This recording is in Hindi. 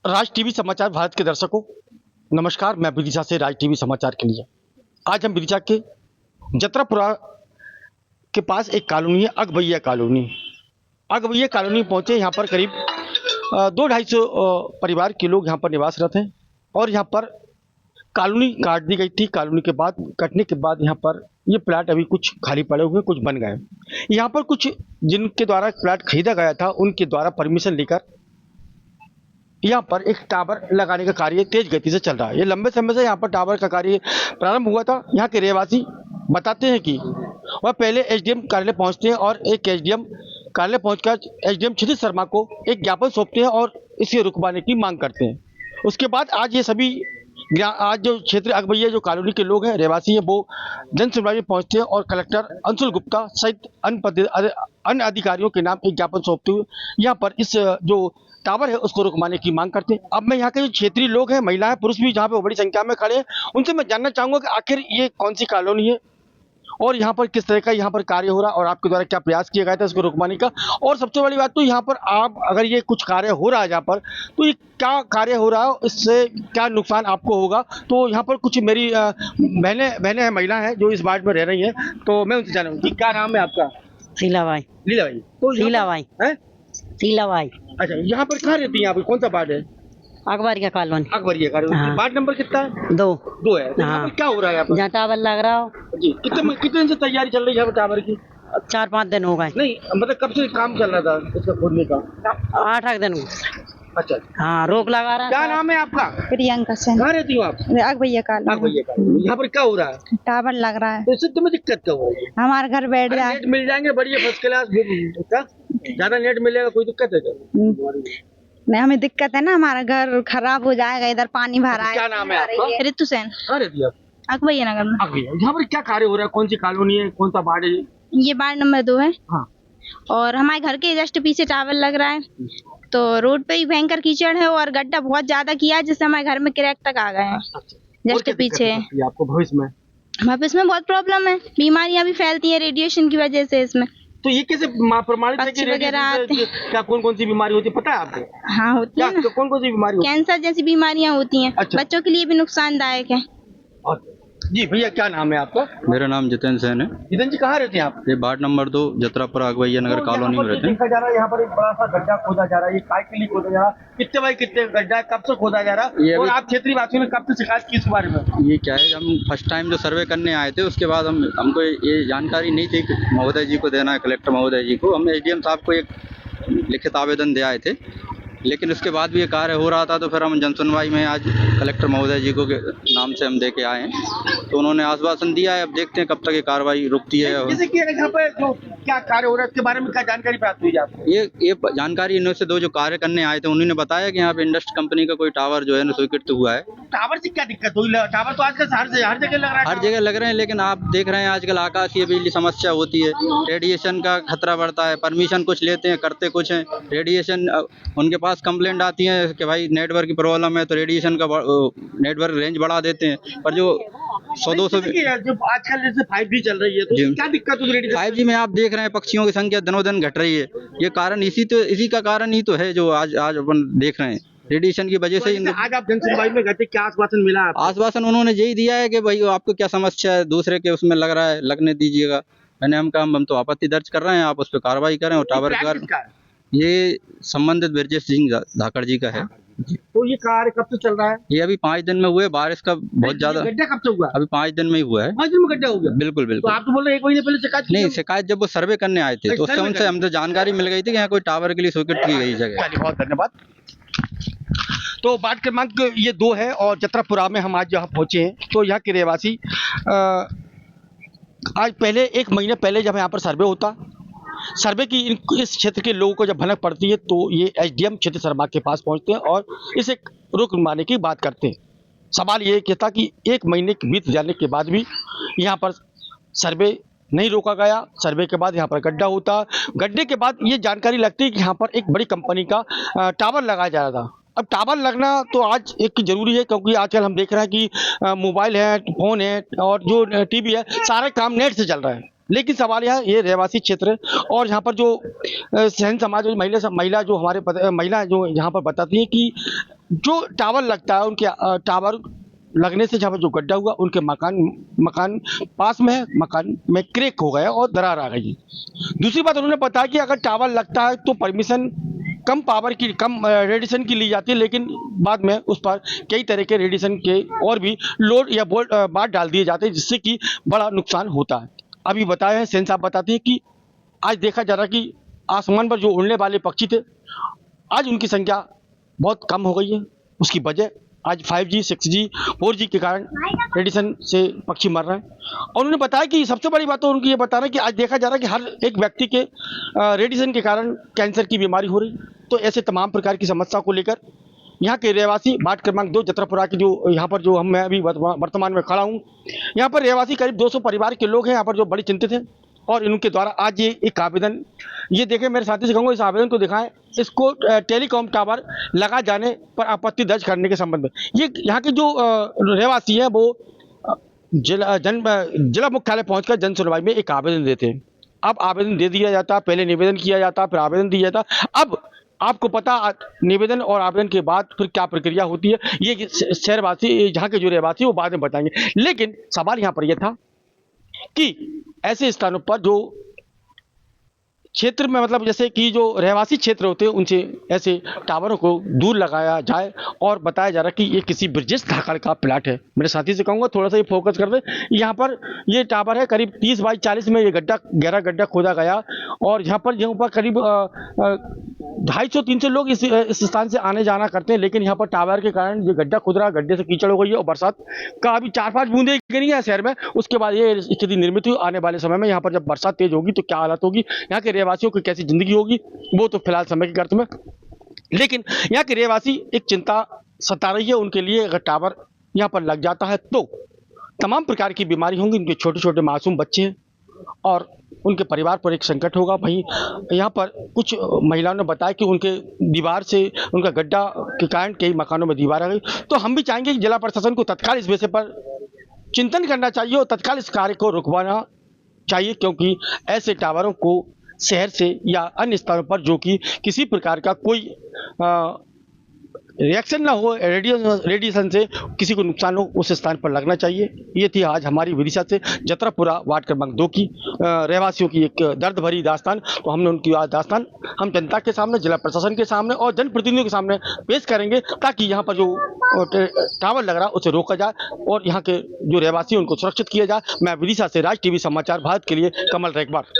राज टीवी समाचार भारत के दर्शकों, नमस्कार। मैं विदिशा से राज टीवी समाचार के लिए आज हम विदिशा के जत्रापुरा के पास एक कॉलोनी है, अगबैया कॉलोनी। अगबैया कॉलोनी पहुंचे। यहाँ पर करीब 200-250 परिवार के लोग यहाँ पर निवासरत हैं और यहाँ पर कॉलोनी काट दी गई थी। कॉलोनी के बाद कटने के बाद यहाँ पर ये प्लाट अभी कुछ खाली पड़े हुए, कुछ बन गए। यहाँ पर कुछ जिनके द्वारा प्लाट खरीदा गया था उनके द्वारा परमिशन लेकर यहाँ पर एक टावर लगाने का कार्य तेज गति से चल रहा है। ये लंबे समय से यहाँ पर टावर का कार्य प्रारंभ हुआ था। यहाँ के रहवासी बताते हैं कि वह पहले एसडीएम कार्यालय पहुँचते हैं और एक एसडीएम कार्यालय पहुँचकर एसडीएम क्षितिज शर्मा को एक ज्ञापन सौंपते हैं और इसे रुकवाने की मांग करते हैं। उसके बाद आज ये सभी आज जो क्षेत्र अगबैया जो कॉलोनी के लोग हैं, रहवासी हैं, वो जन सुनवाई में पहुँचते हैं और कलेक्टर अंशुल गुप्ता सहित अन्य अधिकारियों के नाम एक ज्ञापन सौंपते हुए यहाँ पर इस जो टावर है उसको रुकवाने की मांग करते हैं। अब मैं यहाँ के जो क्षेत्रीय लोग हैं, महिलाएं पुरुष भी जहाँ पे बड़ी संख्या में खड़े हैं, उनसे मैं जानना चाहूँगा कि आखिर ये कौन सी कॉलोनी है और यहाँ पर किस तरह का यहाँ पर कार्य हो रहा है और आपके द्वारा क्या प्रयास किया गया था इसको रुकवाने का। और सबसे बड़ी बात तो यहाँ पर आप अगर ये कुछ कार्य हो रहा है यहाँ पर, तो ये क्या कार्य हो रहा है, इससे क्या नुकसान आपको होगा। तो यहाँ पर कुछ मेरी बहनें हैं, महिला हैं जो इस वार्ड में रह रही हैं, तो मैं उनसे जानूँगा कि क्या नाम है आपका। शीलाबाई। लीलाबाई। तो शीलाबाई है शीलाबाई। अच्छा, यहाँ पर कहाँ रहती हैं आप, कौन सा वार्ड है। अखबार का कॉलोनी। अकबरिया कॉलोनी। हाँ। वार्ड नंबर कितना है। 2 है। तो यहाँ पर क्या हो रहा है यहाँ पर। जहाँ टावर लग रहा हो। जी, कितने दिन से तैयारी चल रही है यहाँ पर टावर की। 4-5 दिन हो गए। नहीं मतलब कब से काम चल रहा था इसका खोदने का। 8 दिन। अच्छा, हाँ, रोक लगा रहा। क्या नाम है आपका। प्रियंका सेन। कहाँ रहती हो आप। अगबैया कॉलोनी। यहाँ पर क्या हो रहा है। टावर लग रहा है तो इससे तुम्हें दिक्कत क्या हो रही है। हमारे घर बैठ जाए। नेट मिल जाएंगे बढ़िया फर्स्ट क्लास, ज्यादा नेट मिलेगा, कोई दिक्कत है क्या। नहीं, हमें दिक्कत है ना, हमारा घर खराब हो जाएगा, इधर पानी भरा है। क्या नाम है आपका। ऋतु सेन। कहाँ रहती है आप। अगबैया नगर में। यहाँ पर क्या कार्य हो रहा है, कौन सी कॉलोनी है, कौन सा वार्ड है। ये वार्ड नंबर 2 है। हाँ। और हमारे घर के जस्ट पीछे टावर लग रहा है, तो रोड पे ही भयंकर कीचड़ है और गड्ढा बहुत ज्यादा किया है, जिससे हमारे घर में क्रैक तक आ गए हैं। जस्ट पीछे आपको भविष्य में बहुत प्रॉब्लम है, बीमारियां भी फैलती है रेडिएशन की वजह से इसमें। तो ये कैसे प्रमाणित है कि रेडिएशन क्या कौन सी बीमारी होती है, पता है आपको। हाँ, होती है ना। कौन सी बीमारी होती है। कैंसर जैसी बीमारियां होती हैं। अच्छा। बच्चों के लिए भी नुकसानदायक है। जी भैया, क्या नाम है आपका। मेरा नाम जितेंद्र सेन है। जितेंद्र जी, कहाँ रहते हैं आप। ये वार्ड नंबर 2 जत्रापुरा अगबैया नगर कॉलोनी में रहते हैं। देखा जा रहा है यहाँ पर एक बड़ा सा गड्ढा खोदा जा रहा है, ये काय के लिए खोदा जा रहा है, कितने बाई कितने गड्ढा है, कब से खोदा जा रहा है और आप क्षेत्रीय वासियों ने कब से शिकायत की इस बारे में। ये क्या है, हम फर्स्ट टाइम जो सर्वे करने आए थे उसके बाद हमको ये जानकारी नहीं थी कि महोदय जी को देना है, कलेक्टर महोदय जी को। हम एसडीएम साहब को एक लिखित आवेदन दे आए थे, लेकिन उसके बाद भी ये कार्य हो रहा था। तो फिर हम जनसुनवाई में आज कलेक्टर महोदय जी को के नाम से हम दे के आए हैं, तो उन्होंने आश्वासन दिया है। अब देखते हैं कब तक ये कार्रवाई रुकती है। जैसे कि यहाँ पे जो क्या कार्य हो रहा है इसके बारे में क्या जानकारी प्राप्त हुई आपको। ये जानकारी इन्हों से 2 जो कार्य करने आए थे उन्होंने बताया कि यहाँ पे इंडस्ट्री कंपनी का कोई टावर जो है ना स्वीकृत हुआ है। टावर से क्या दिक्कत हुई। टावर तो आजकल हर जगह लग रहा है। हर जगह लग रहे हैं, लेकिन आप देख रहे हैं आजकल आकाशीय बिजली समस्या होती है, रेडिएशन का खतरा बढ़ता है। परमिशन कुछ लेते हैं, करते कुछ हैं। रेडिएशन उनके पास कंप्लेंट आती है कि भाई नेटवर्क की प्रॉब्लम है, तो रेडिएशन का नेटवर्क रेंज बढ़ा देते हैं। पर जो 100-200 जो आजकल जैसे 5G चल रही है, तो क्या दिक्कत हो रही है। 5G में आप देख रहे हैं पक्षियों की संख्या दिनों दिन घट रही है। ये कारण इसी का कारण ही तो है जो आज अपन देख रहे हैं, रेडिएशन की वजह से। आज आप जनसुनवाई में गए थे, क्या आश्वासन मिला आपको। आश्वासन उन्होंने यही दिया है कि भाई आपको क्या समस्या है, दूसरे के उसमें लग रहा है, लगने दीजिएगा। मैंने हम कहा हम तो आपत्ति दर्ज कर रहे हैं, आप उस पर कार्रवाई करें। और टावर का ये संबंधित ब्रजेश सिंह धाकड़ जी का है। तो ये कार्य कब से चल रहा है। ये अभी 5 दिन में हुए, बारिश का बहुत ज्यादा। गड्ढा कब से हुआ। अभी 5 दिन में ही हुआ है। 5 दिन में गड्ढा हो गया। बिल्कुल तो आप तो बोल रहे 1 महीने पहले शिकायत नहीं, शिकायत जब वो सर्वे करने आए थे तो उससे उनसे हमसे जानकारी मिल गई थी कि यहाँ कोई टावर के लिए स्वीकृत की गई जगह। बहुत धन्यवाद। तो वार्ड क्रमांक ये 2 है और जत्रापुरा में हम आज यहाँ पहुँचे हैं। तो यहाँ के रहवासी आज पहले 1 महीने पहले जब यहाँ पर सर्वे होता, सर्वे की इस क्षेत्र के लोगों को जब भनक पड़ती है तो ये एसडीएम क्षितिज शर्मा के पास पहुँचते हैं और इसे रुकवाने की बात करते हैं। सवाल ये कहता कि 1 महीने बीत जाने के बाद भी यहाँ पर सर्वे नहीं रोका गया। सर्वे के बाद यहाँ पर गड्ढा होता, गड्ढे के बाद ये जानकारी लगती है कि यहाँ पर एक बड़ी कंपनी का टावर लगाया जा रहा था। अब टावर लगना तो आज एक जरूरी है, क्योंकि आजकल हम देख रहे हैं कि मोबाइल है, फ़ोन है और जो टीवी है, सारा काम नेट से चल रहा है। लेकिन सवाल यह ये रहवासी क्षेत्र और यहाँ पर जो सहन समाज महिला जो हमारे महिला जो यहाँ पर बताती है कि जो टावर लगता है उनके टावर लगने से जहाँ पर जो गड्ढा हुआ उनके मकान पास में है, मकान में क्रैक हो गया और दरार आ गई। दूसरी बात उन्होंने बताया कि अगर टावर लगता है तो परमिशन कम पावर की, कम रेडिएशन की ली जाती है, लेकिन बाद में उस पर कई तरह के रेडिएशन के और भी लोड या बात डाल दिए जाते हैं, जिससे कि बड़ा नुकसान होता है। अभी बताए हैं सेन साहब बताते हैं कि आज देखा जा रहा कि आसमान पर जो उड़ने वाले पक्षी थे आज उनकी संख्या बहुत कम हो गई है। उसकी वजह आज 5G, 6G, 4G के कारण रेडिएशन से पक्षी मर रहे हैं। और उन्होंने बताया कि सबसे बड़ी बात तो उनकी ये बताना कि आज देखा जा रहा है कि हर एक व्यक्ति के रेडिएशन के कारण कैंसर की बीमारी हो रही। तो ऐसे तमाम प्रकार की समस्या को लेकर यहाँ के रहवासी वार्ड क्रमांक 2 जतरापुरा के जो यहाँ पर जो मैं अभी वर्तमान में खड़ा हूँ, यहाँ पर रहवासी करीब 200 परिवार के लोग हैं यहाँ पर जो बड़ी चिंतित हैं। और इनके द्वारा आज ये एक आवेदन, ये देखें मेरे साथी से कहूँगा इस आवेदन को दिखाएं, इसको टेलीकॉम टावर लगा जाने पर आपत्ति दर्ज करने के संबंध में। ये यहाँ के जो रहवासी हैं वो जिला मुख्यालय पहुंचकर जन सुनवाई में एक आवेदन देते हैं। अब आवेदन दे दिया जाता, पहले निवेदन किया जाता, फिर आवेदन दिया जाता। अब आपको पता निवेदन और आवेदन के बाद फिर क्या प्रक्रिया होती है, ये शहरवासी यहाँ के जो रहवासी वो बाद में बताएंगे। लेकिन सवाल यहाँ पर यह था कि ऐसे स्थानों पर जो क्षेत्र में मतलब जैसे कि जो रहवासी क्षेत्र होते हैं उनसे ऐसे टावरों को दूर लगाया जाए। और बताया जा रहा है कि ये किसी ब्रजेश धाकड़ का प्लाट है। मेरे साथी से कहूँगा थोड़ा सा ये फोकस कर दे। यहाँ पर ये टावर है करीब 30 बाई 40 में, ये गहरा गड्ढा खोदा गया और यहाँ पर करीब 250-300 लोग इस स्थान से आने जाना करते हैं। लेकिन यहाँ पर टावर के कारण ये गड्ढा खुद रहा, गड्ढे से कीचड़ हो गई है और बरसात का अभी 4-5 बूंदे गिरी है शहर में। उसके बाद ये स्थिति निर्मित हुई। आने वाले समय में यहाँ पर जब बरसात तेज होगी तो क्या हालत होगी, यहाँ के रहवासियों की कैसी जिंदगी होगी, वो तो फिलहाल समय की गर्त में। लेकिन यहाँ के रहवासी एक चिंता सता रही है उनके लिए, अगर टावर यहाँ पर लग जाता है तो तमाम प्रकार की बीमारी होंगी। उनके छोटे छोटे मासूम बच्चे हैं और उनके परिवार पर एक संकट होगा। वहीं यहाँ पर कुछ महिलाओं ने बताया कि उनके दीवार से, उनका गड्ढा के कारण कई मकानों में दीवार आ गई। तो हम भी चाहेंगे कि जिला प्रशासन को तत्काल इस विषय पर चिंतन करना चाहिए और तत्काल इस कार्य को रुकवाना चाहिए, क्योंकि ऐसे टावरों को शहर से या अन्य स्थानों पर जो कि किसी प्रकार का कोई रिएक्शन ना हो, रेडिएशन से किसी को नुकसान हो, उस स्थान पर लगना चाहिए। ये थी आज हमारी विदिशा से जतरापुरा वार्ड क्रमांक 2 की रहवासियों की एक दर्द भरी दास्तान। तो हमने उनकी आज दास्तान हम जनता के सामने, जिला प्रशासन के सामने और जनप्रतिनिधियों के सामने पेश करेंगे, ताकि यहाँ पर जो टावर लग रहा है उसे रोका जाए और यहाँ के जो रहवासी उनको सुरक्षित किया जाए। मैं विदिशा से राज टीवी समाचार भारत के लिए कमल रेखवार।